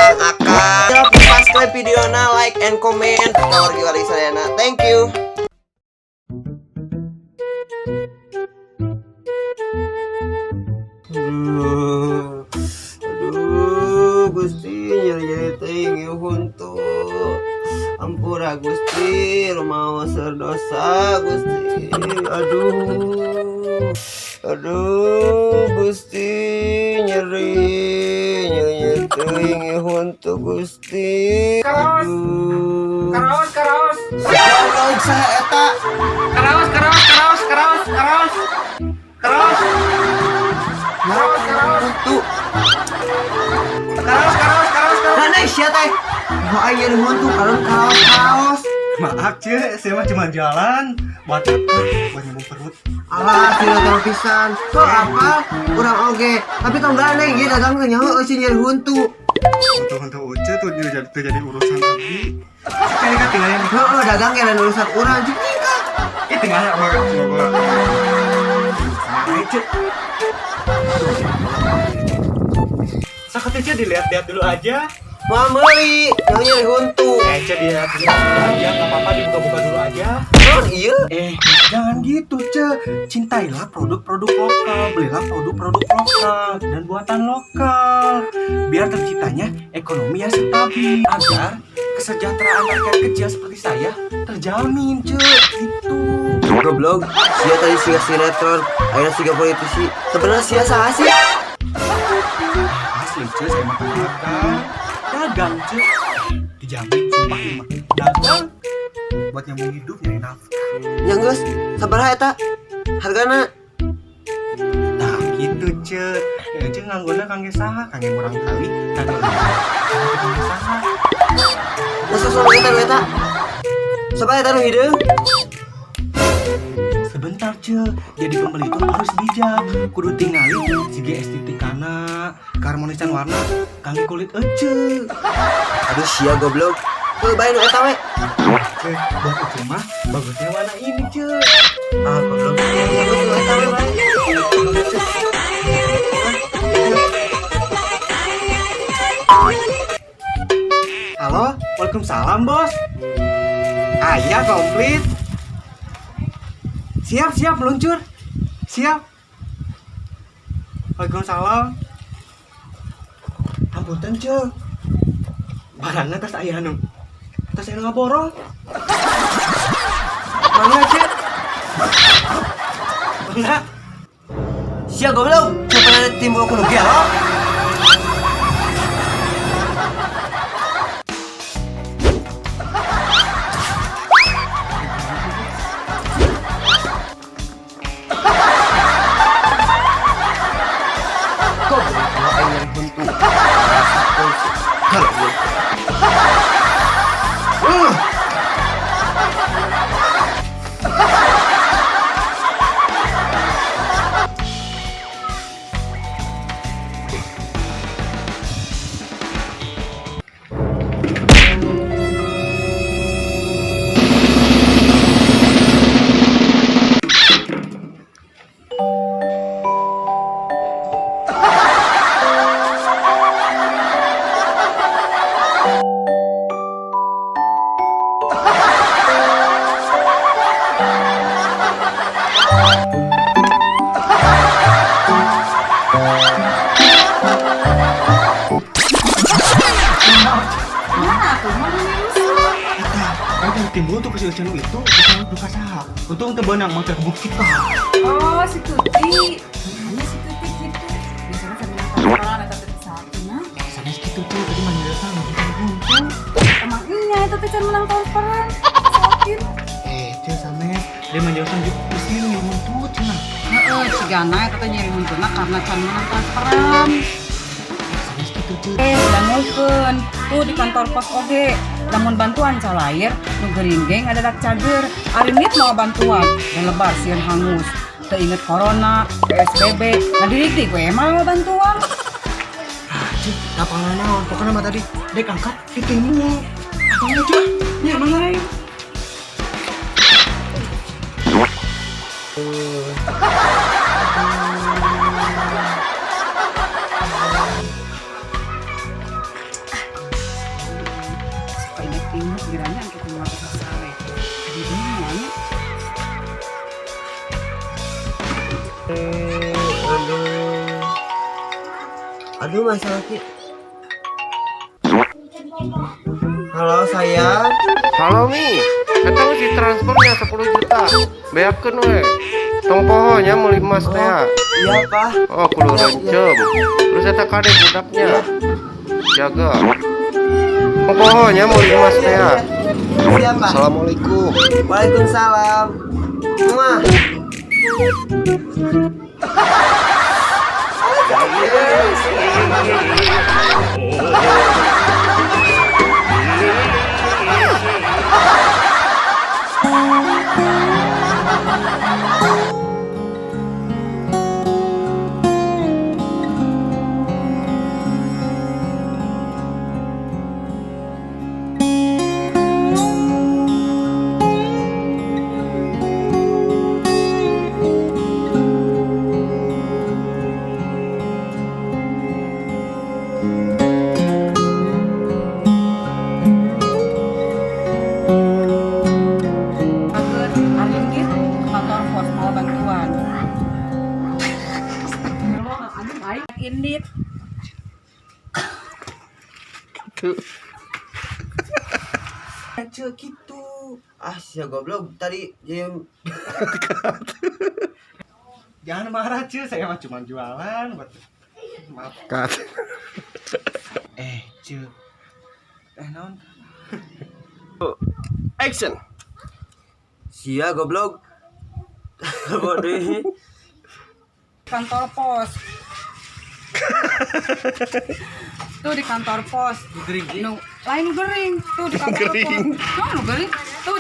Kang Aka. Subscribe videona, like and comment. Kawar kiwari sadayana. Thank you. Aduh, Gusti nyeri-nyeri teuing ieu huntu. Ampura Gusti, rumaos dosa Gusti. Aduh Gusti nyeri teuing ieu huntu Gusti. Karaos. Saha saha eta? Karaos. Huntu. Karaos. Mana sia teh? Mau aya huntu karon kaos. Maaf cie, saya mah cuma jalan buat nyambung perut. Alah, tidak pisan. Kok apa? Kurang oge. Tapi tong gandeng ieu dagang teh nyaho eusi nyeri huntu. Untuk uce tuh jadi urusan lagi. Sekali kan tinggalnya nih. Heeh, dagang keren urusan urang jeung nikah. Tinggalnya apa? Semoga. Nah, cie. Sakatnya dilihat-lihat dulu aja. Mau meuli, yang nyeri huntu. Ece dilihat dulu aja, nggak apa-apa dibuka-buka dulu aja. Non ieu. Jangan gitu, Ce. Cintailah produk-produk lokal, belilah produk-produk lokal dan buatan lokal. Biar terciptanya ekonomi yang stabil, agar kesejahteraan rakyat kecil seperti saya terjamin, Ce. Gitu. Goblok, sia tadi sia sinetron, aya siga politisi. Sebenarnya sia saha sih? Asli, Ce, saya mah dagang, Ce. Dijamin, sumpah ini mah. Dagang buat nyambung hidup, nyari nafkah. Nya geus, sabaraha eta? Hargana? Nah, gitu, Ce. Ya, Ce nganggona kangge saha, kangge murang kali, kangge saha. Masa soal eta? Sabaraha eta nu hideung? Sebentar, Ce. Jadi pembeli itu harus bijak. Kudu tingali segi estetikana, keharmonisan warna, kangge kulit ece. Aduh sia goblok. Tuh bae nu eta we. Ce, buat ece mah bagusnya warna ini, Ce. Ah goblok. Ya geus nu eta we bae. Halo, waalaikumsalam, Bos. Iya, komplit. Siap, meluncur. Siap. Waalaikumsalam. Ampunten, Ce. Barangnya tas aya nu. Tas aya ngaborong. Mana, Ce? Mana? Sia goblok. Siapa timbul aku nu gelo? Timbul tuh kecil channel itu kita buka saha. Untung teu beunang mah terbukti ka. Oh, si Tuti. Hanya si Tuti gitu. Biasanya sambil nonton atau Tuti satu nah. Sanes kitu tuh tadi mah nyerasa gitu buntung. Emang iya itu Tuti can menang tahun peran. Sakit. Ce sanes dia menjauhkan di mesin buntut cenah. Heeh, si Gana itu teh nyari munculna karena can menang tahun peran. Sanes kitu tuh. Dangukeun. Tuh di kantor pos oge. Lamun bantuan calair, nu gering geng ada dak cager. Ari nit mau bantuan dan lebar sieun hangus. Teu inget corona, PSBB, ngadidik we mau bantuan. Cik, kapalna naon? Pokoknya mah tadi dek angkat ditimbul. Apalna cik? Nya mangai. Aduh masalah ki. Halo sayang. Halo Mi, eta si transfernya 10 juta. Beakeun we. Tong pohonya meuli emas teh. Iya pak. Oh, kudu rencem. Terus eta kade budaknya. Jaga. Tong pohonya meuli emas teh. Iya pak. Assalamualaikum. Waalaikumsalam. Mah. Agen, Aringgit, kantor pos mau bantuan. Indit. Aja gitu. Ah sia goblok tadi jam. Jangan marah cuy, saya mah cuma jualan buat maaf. Kat. Cuy. Naon? Action. Sia goblok. Bodoh. Kantor pos. Tuh di kantor pos. Nu lain nu gering. Tuh di kantor pos. Nu gering. Tuh